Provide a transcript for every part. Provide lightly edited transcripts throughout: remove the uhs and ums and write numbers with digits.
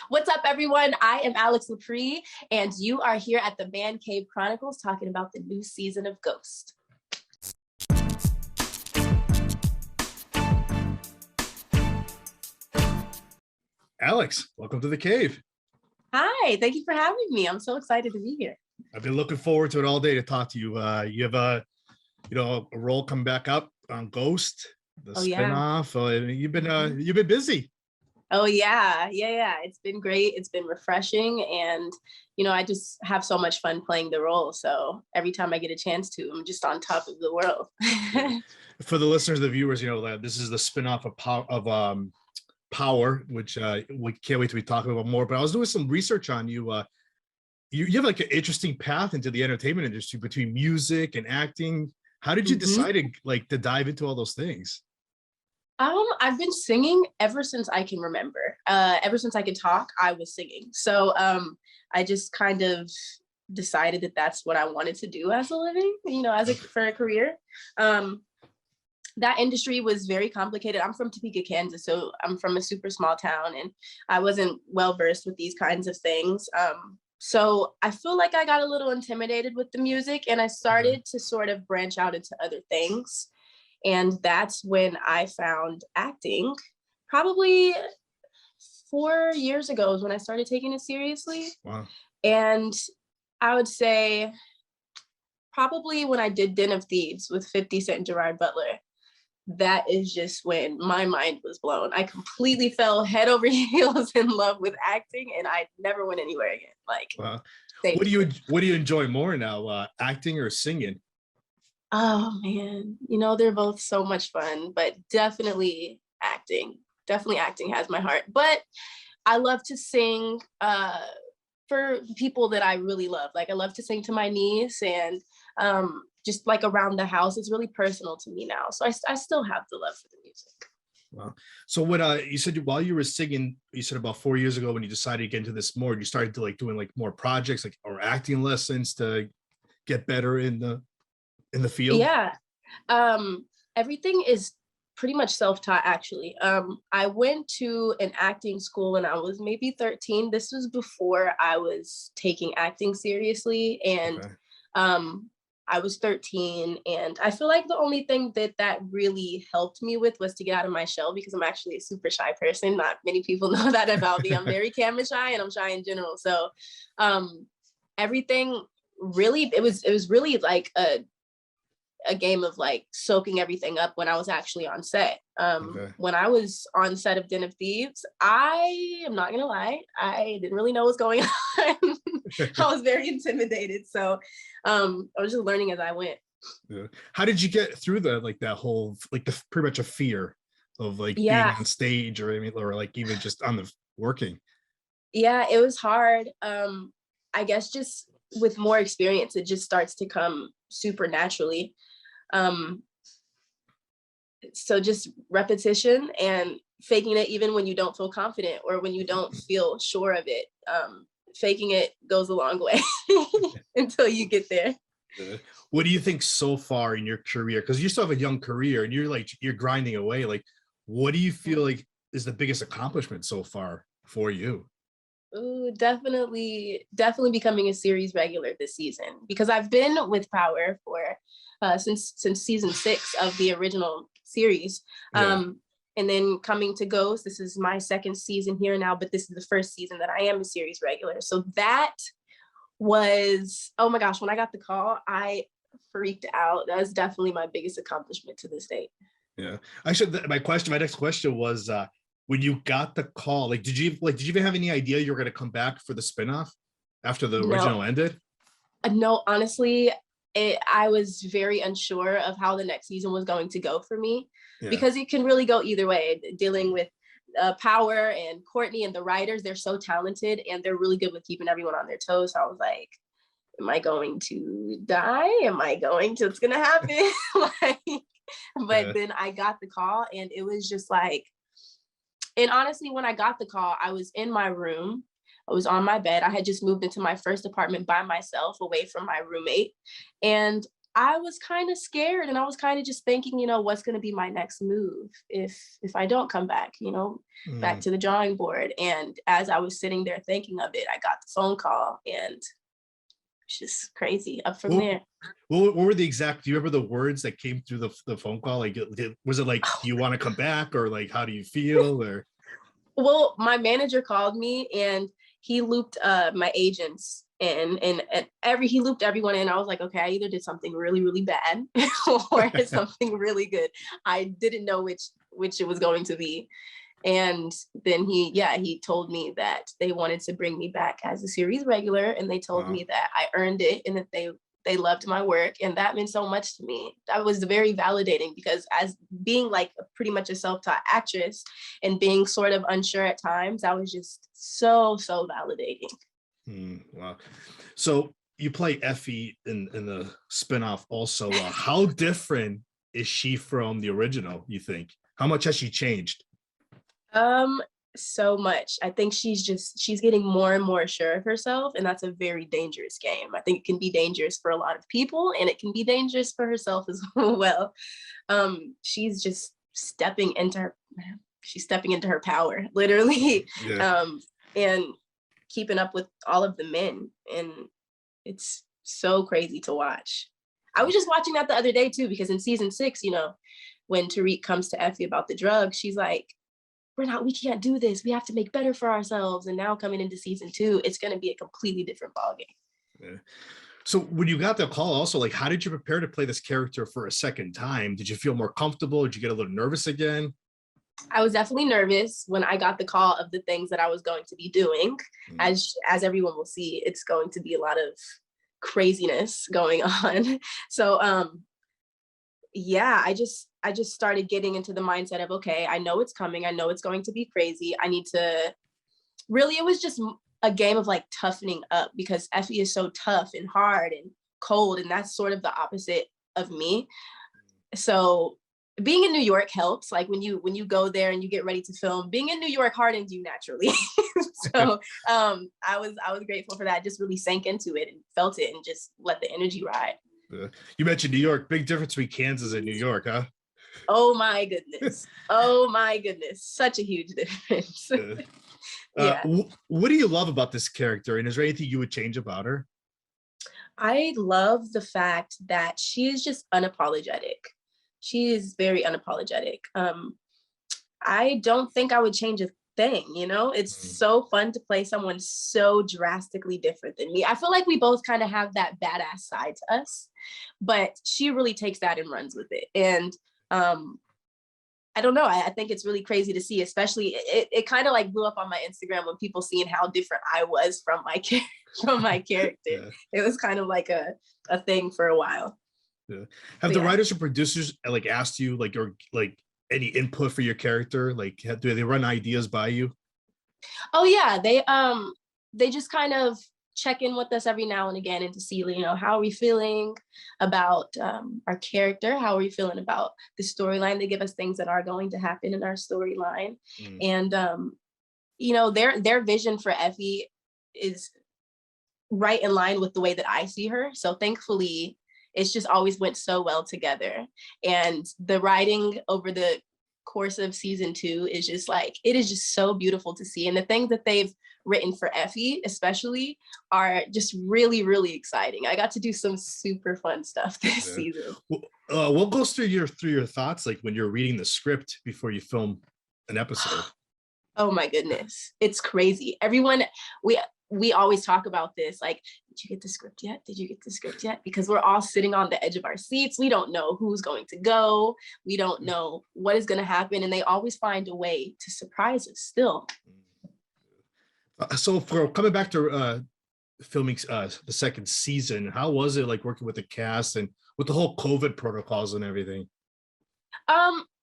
What's up, everyone? I am Alix Lapri, and you are here at the Man Cave Chronicles talking about the new season of Ghost. Alex, welcome to the cave. Hi, thank you for having me. I'm so excited to be here. I've been looking forward to it all day to talk to you. You have a role come back up on Ghost, the spinoff. You've been busy. Oh yeah. It's been great. It's been refreshing, and I just have so much fun playing the role. So every time I get a chance to, I'm just on top of the world. For the listeners, the viewers, this is the spinoff of Power, which we can't wait to be talking about more. But I was doing some research on you. You have like an interesting path into the entertainment industry between music and acting. How did you decide to dive into all those things? I've been singing ever since I can remember. Ever since I could talk, I was singing. So I just kind of decided that that's what I wanted to do as a living, for a career. That industry was very complicated. I'm from Topeka, Kansas, so I'm from a super small town, and I wasn't well versed with these kinds of things. So I feel like I got a little intimidated with the music, and I started to sort of branch out into other things. And that's when I found acting. Probably 4 years ago is when I started taking it seriously. Wow. And I would say probably when I did Den of Thieves with 50 Cent and Gerard Butler. That is just when my mind was blown. I completely fell head over heels in love with acting, and I never went anywhere again. Wow. What do you enjoy more now, acting or singing? Oh man, they're both so much fun, but definitely acting. Definitely acting has my heart. But I love to sing for people that I really love. Like I love to sing to my niece, and just like around the house. It's really personal to me now. So I still have the love for the music. Wow. So what you said while you were singing, you said about 4 years ago when you decided to get into this more, you started to doing more projects or acting lessons to get better in the field? Yeah. Everything is pretty much self-taught, actually. I went to an acting school when I was maybe 13. This was before I was taking acting seriously. And I was 13, and I feel like the only thing that really helped me with was to get out of my shell, because I'm actually a super shy person. Not many people know that about me. I'm very camera shy, and I'm shy in general. So everything really, it was really like a game of soaking everything up when I was actually on set. When I was on set of Den of Thieves, I am not gonna lie, I didn't really know what's going on. I was very intimidated. So I was just learning as I went. Yeah. How did you get through that whole the pretty much a fear of being on stage or even just on the working? Yeah, it was hard. I guess just with more experience, it just starts to come super naturally. So just repetition and faking it even when you don't feel confident or when you don't feel sure of it. Faking it goes a long way until you get there. What do you think so far in your career? Because you still have a young career and you're grinding away. What do you feel like is the biggest accomplishment so far for you? Ooh, definitely becoming a series regular this season, because I've been with Power for since season 6 of the original series. And then coming to Ghost, this is my second season here now, but this is the first season that I am a series regular. So that was, oh my gosh, when I got the call, I freaked out. That was definitely my biggest accomplishment to this date. Yeah. My next question was, when you got the call, did you even have any idea you were going to come back for the spinoff after the original ended? No, honestly, I was very unsure of how the next season was going to go for me, because it can really go either way. Dealing with Power and Courtney and the writers, they're so talented and they're really good with keeping everyone on their toes. So I was like, am I going to die? It's going to happen? But then I got the call, and it was just and honestly, when I got the call, I was in my room. I was on my bed. I had just moved into my first apartment by myself, away from my roommate. And I was kind of scared, and I was kind of just thinking, what's going to be my next move if I don't come back, back to the drawing board. And as I was sitting there thinking of it, I got the phone call, and it's just crazy up from there. What were the exact, do you remember the words that came through the phone call? Like, was it like, do you want to come back, or like, how do you feel? Or Well, my manager called me, and he looped my agents in, and he looped everyone in. I was like, okay, I either did something really, really bad or something really good. I didn't know which it was going to be. And then he told me that they wanted to bring me back as a series regular, and they told me that I earned it, and that they loved my work, and that meant so much to me. That was very validating, because as being like pretty much a self-taught actress and being sort of unsure at times, that was just so validating. Wow. So you play Effie in the spinoff also. How different is she from the original, you think? How much has she changed? So much. I think she's getting more and more sure of herself, and that's a very dangerous game. I think it can be dangerous for a lot of people, and it can be dangerous for herself as well. She's just stepping into her power, literally. Yeah. And keeping up with all of the men, and it's so crazy to watch. I was just watching that the other day too, because in season 6, when Tariq comes to Effie about the drugs, she's like, we can't do this. We have to make better for ourselves. And now coming into season 2, it's going to be a completely different ballgame. Yeah. So when you got the call also, like, how did you prepare to play this character for a second time? Did you feel more comfortable? Did you get a little nervous again? I was definitely nervous when I got the call of the things that I was going to be doing. As everyone will see, it's going to be a lot of craziness going on. So I just started getting into the mindset of, okay, I know it's coming. I know it's going to be crazy. I need to really, it was just a game of like toughening up, because Effie is so tough and hard and cold, and that's sort of the opposite of me. So being in New York helps. Like when you go there and you get ready to film, being in New York hardens you naturally. So I was grateful for that. Just really sank into it and felt it and just let the energy ride. You mentioned New York. Big difference between Kansas and New York, huh? Oh my goodness. Oh my goodness. Such a huge difference. Yeah. What do you love about this character? And is there anything you would change about her? I love the fact that she is just unapologetic. She is very unapologetic. I don't think I would change a thing, It's so fun to play someone so drastically different than me. I feel like we both kind of have that badass side to us, but she really takes that and runs with it. And I don't know. I think it's really crazy to see, especially it kind of like blew up on my Instagram when people seeing how different I was from my character. Yeah. It was kind of like a thing for a while. Yeah. Have the writers or producers like asked you like or like any input for your character? Like, do they run ideas by you? Oh yeah, they just kind of check in with us every now and again, and to see, how are we feeling about our character? How are we feeling about the storyline? They give us things that are going to happen in our storyline. And their vision for Effie is right in line with the way that I see her. So thankfully, it's just always went so well together. And the writing over the course of season 2 is just like, it is just so beautiful to see. And the things that they've written for Effie especially are just really, really exciting. I got to do some super fun stuff this season. What goes through your thoughts like when you're reading the script before you film an episode? Oh my goodness, it's crazy. Everyone, we always talk about this, like, did you get the script yet? Did you get the script yet? Because we're all sitting on the edge of our seats. We don't know who's going to go. We don't know what is going to happen. And they always find a way to surprise us still. So for coming back to filming the second season, how was it like working with the cast and with the whole COVID protocols and everything?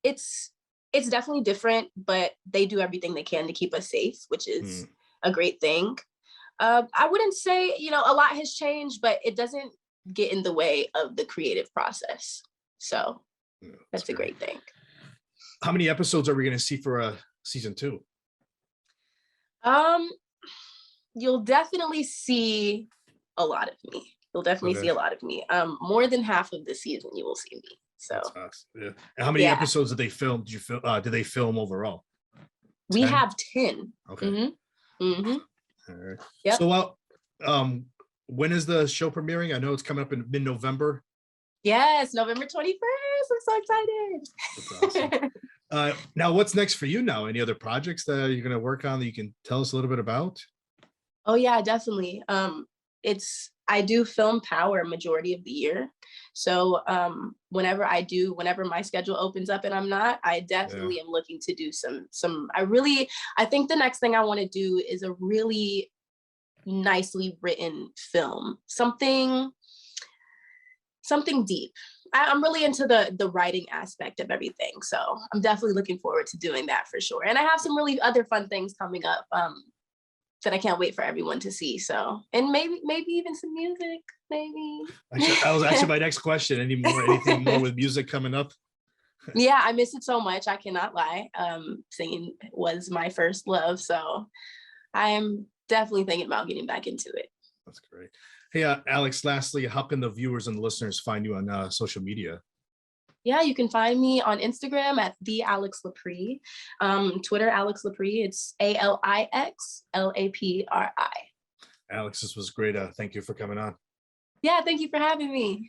It's definitely different, but they do everything they can to keep us safe, which is a great thing. I wouldn't say, a lot has changed, but it doesn't get in the way of the creative process. So that's a great thing. How many episodes are we going to see for season 2? You'll definitely see a lot of me. You'll definitely see Okay. a lot of me. More than half of the season, you will see me. So Sucks. Yeah. And how many episodes did they film? Did you film? Did they film overall? We 10? have 10. Okay. All right. Yep. So, when is the show premiering? I know it's coming up in mid-November. Yes, November 21st. I'm so excited. That's awesome. Now, what's next for you now? Any other projects that you're going to work on that you can tell us a little bit about? Oh yeah, definitely. I do film Power majority of the year. So whenever my schedule opens up and I'm not, I definitely am looking to do I think the next thing I want to do is a really nicely written film, something deep. I'm really into the writing aspect of everything. So I'm definitely looking forward to doing that for sure. And I have some really other fun things coming up that I can't wait for everyone to see. So, and maybe even some music, maybe. That was actually my next question. Anything more with music coming up? Yeah, I miss it so much. I cannot lie. Singing was my first love. So I am definitely thinking about getting back into it. That's great. Hey, Alix, lastly, how can the viewers and listeners find you on social media? Yeah, you can find me on Instagram at the Alix Lapri, Twitter Alix Lapri. It's ALIX LAPRI. Alix, this was great. Thank you for coming on. Yeah, thank you for having me.